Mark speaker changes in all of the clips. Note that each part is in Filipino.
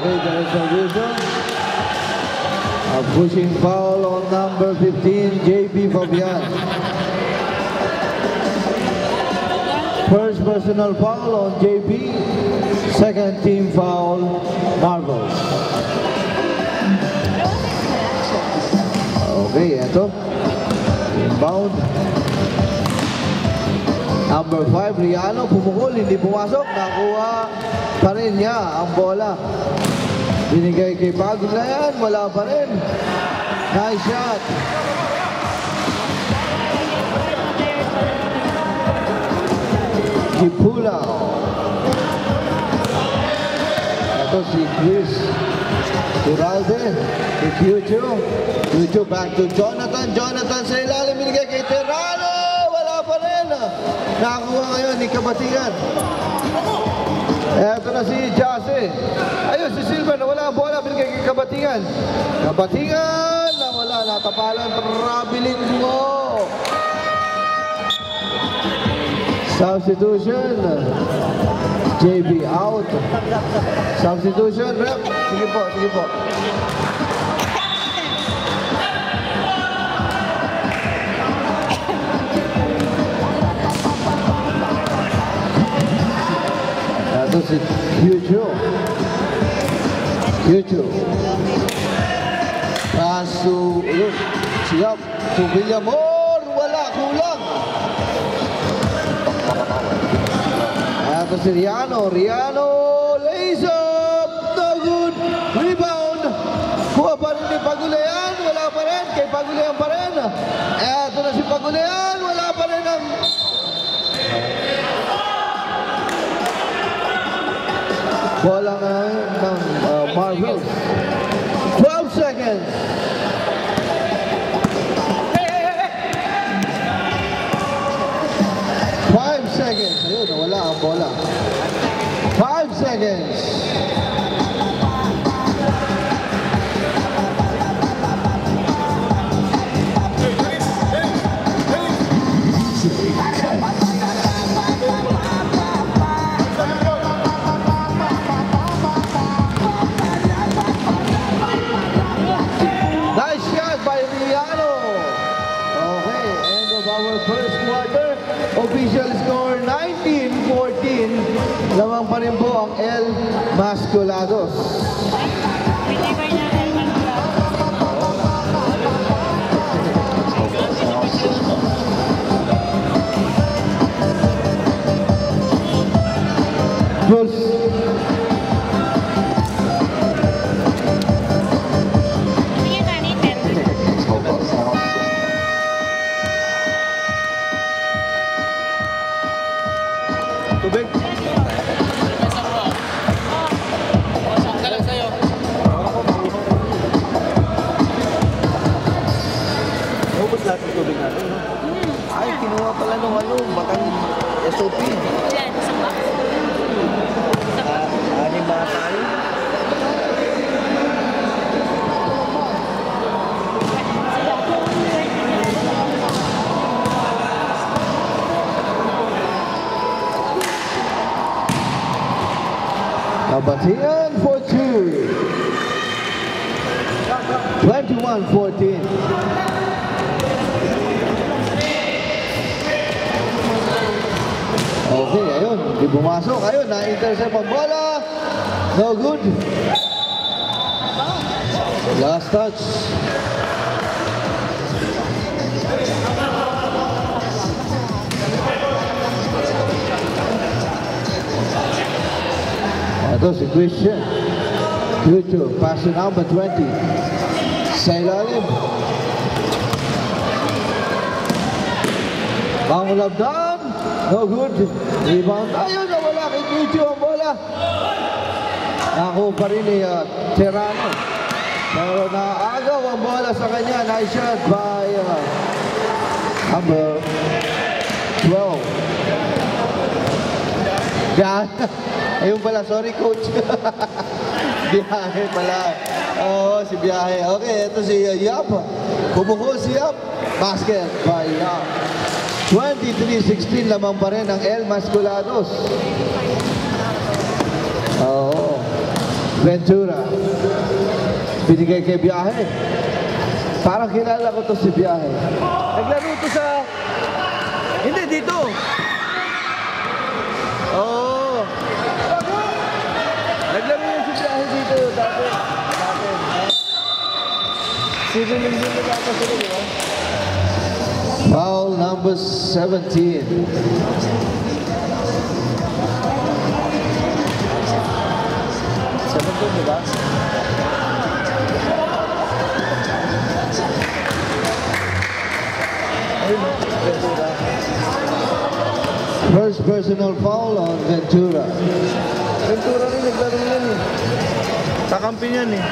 Speaker 1: Okay, there is a vision. A pushing foul on number 15, JB Fabian. First personal foul on JB. Second team foul, Marvel. Okay, ito. Inbound. Number 5, Riano, pumukul, hindi pumasok. Nakuha pa rin niya ang bola. Binigay kay Pagulayan, wala pa rin. Nice shot. Kipulao. Ito si Chris Duralde. Kay Kyucho. Kyucho back to Jonathan. Jonathan sa ilalim, binigay kay Terrano. Wala pa rin. Nakakuha ngayon ni Kabatigan. Eto na si Jase. Ayun, si Silva na wala ang bola. Binigay kay Kabatigan. Kabatigan na wala. Natapalan. Traveling mo. Substitution. JB out. Substitution. Rep. Sige po, sige po. Ito si Kyucho. Kyucho. Kaso, siyap. To Villamor. Wala, kulang. Ito si Riano. Riano. Lays up. No good. Rebound. Kuha pa rin ni Pagulayan. Wala pa rin. Kay Pagulayan pa rin. Ito na si Pagulayan. Wala pa rin ang... Bola ng Marvel. 12 seconds. Ayun, wala ang bola. 5 seconds. Nice shot by Riano. Okay, end of our first quarter. Official score 19-14. Lamang pa rin po ang El Masculados. Jules. Tubig. Naubos lahat ng tubig natin, no? Ay, kinuha pala nung bakang SOP.
Speaker 2: Yan, isang box.
Speaker 1: Anim mga tayo. Kabatigan for 2. 21-14. Okay, ayun. Di bumasok. Ayun, na-intercept ang bola. No good. Last touch. Ito si Christian. Kyucho, pass to number 20. Sa ilalim. Mangulab down. No good. Rebound. Ayun, nawala kay Kyucho ang bola. Nakuha pa rin ni Terrano. Pero naagaw ang bola sa kanya. Nice shot by number 12. Yan. Ayun pala, sorry coach. Biyahe pala. Oo, si Biyahe. Okay, ito si Yap. Pumuko si Yap. Basket by Yap. 23-16 lamang pa rin ang El Masculados. Oo. Ventura. Binigay kay Biyahe. Parang kilala ko to si Biyahe. Naglaro to sa... Hindi, dito. Oo. Naglaro yun si Biyahe dito dati. Sibiling din na dati sila, di ba? Foul number 17. Diba? First personal foul on Ventura. Ventura rin naglaro yan eh. Kakampi niyan eh.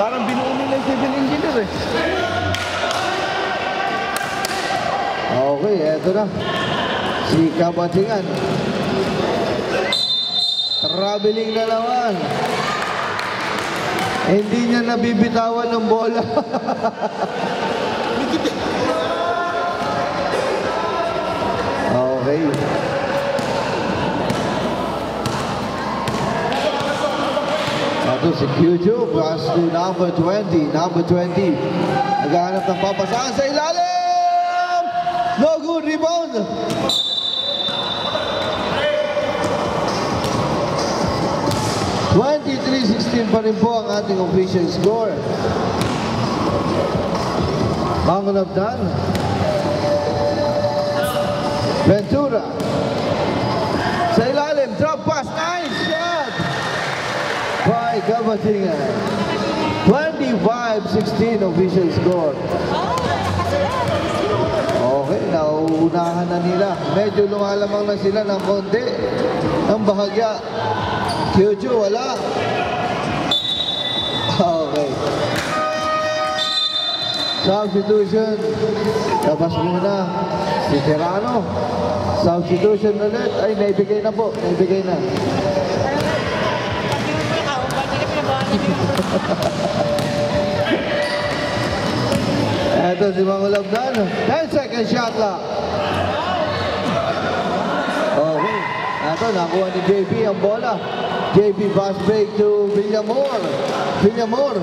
Speaker 1: Parang binuo nila yung civil engineer eh. Okay, eto na. Si Kabatingan. Traveling na naman. Hindi niya nabibitawan ng bola. Okay. Ito si Kyujo, pass to number 20. Number 20. Naghahanap ng papasahan sa ilalim. No good rebound. (23-16) pa rin po ang ating official score. Mangunabdan. Ventura. Sa ilalim, drop pass, nice shot by Kabatingan. 25-16 official score. Okay, nauunahan na nila. Medyo lumalamang na sila ng konti. Ang bahagya. Kyujo, wala. Okay. Substitution. Labas muna si Terano. Substitution ulit. Ay, naibigay na po. Naibigay na. Ito si Mangulabdan. 10-second shot lang. Okay. Ito, nakuha ni JB ang bola. JB pass break to Villamor. Villamor.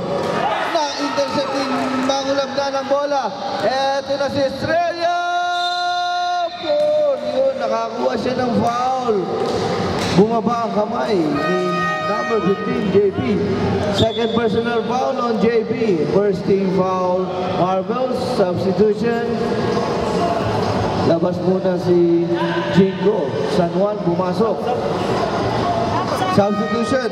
Speaker 1: Na-intercept ni Mangulabdan ang bola. Ito na si Estrella. Yun, nakakuha siya ng foul. Bumaba ang kamay ni number 15, JB. Second personal foul on JB. First team foul, Marvels. Substitution. Labas muna si Jingo. San Juan pumasok. Substitution.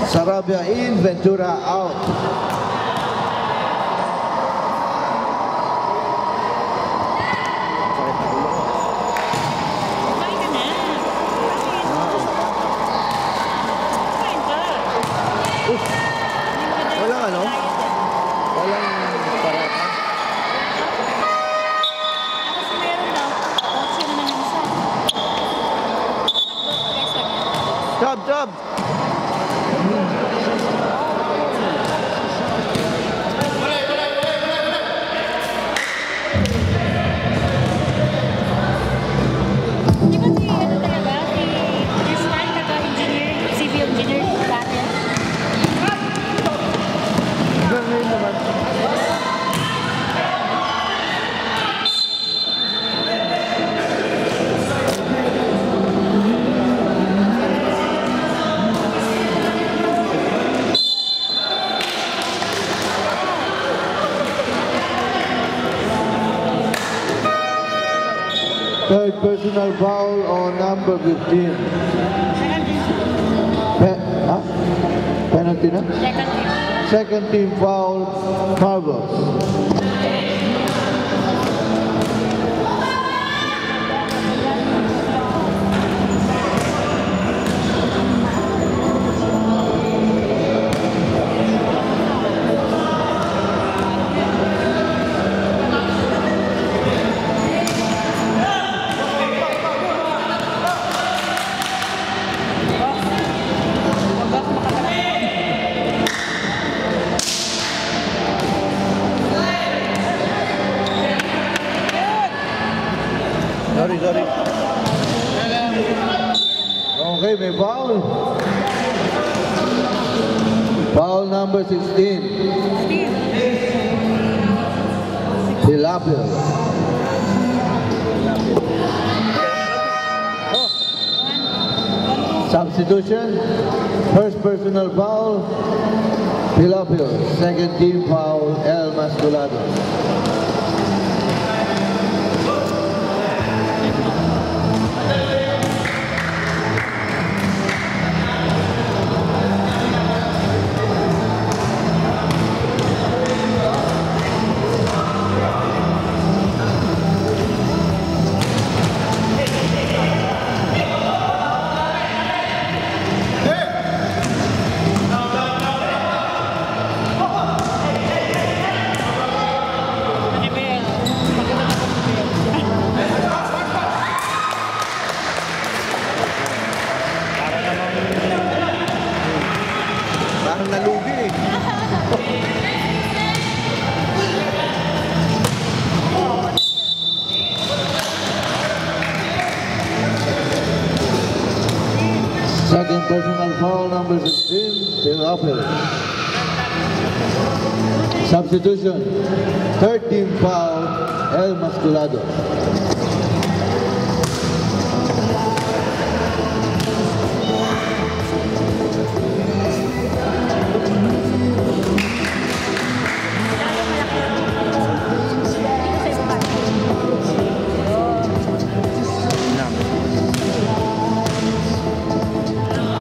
Speaker 1: Sarabia in, Ventura out. Walang ano? Walang parata. Job, job. Third personal foul on number 15. Penalty na? Second team foul, Marvels. Okay, may foul. Foul number 16. Tilapia. Substitution. First personal foul, Tilapia. Second team foul, El Masculado.
Speaker 2: Parang nalugi eh.
Speaker 1: Second personal foul, number 16, Tilapia. Substitution. Third team foul, El Masculado.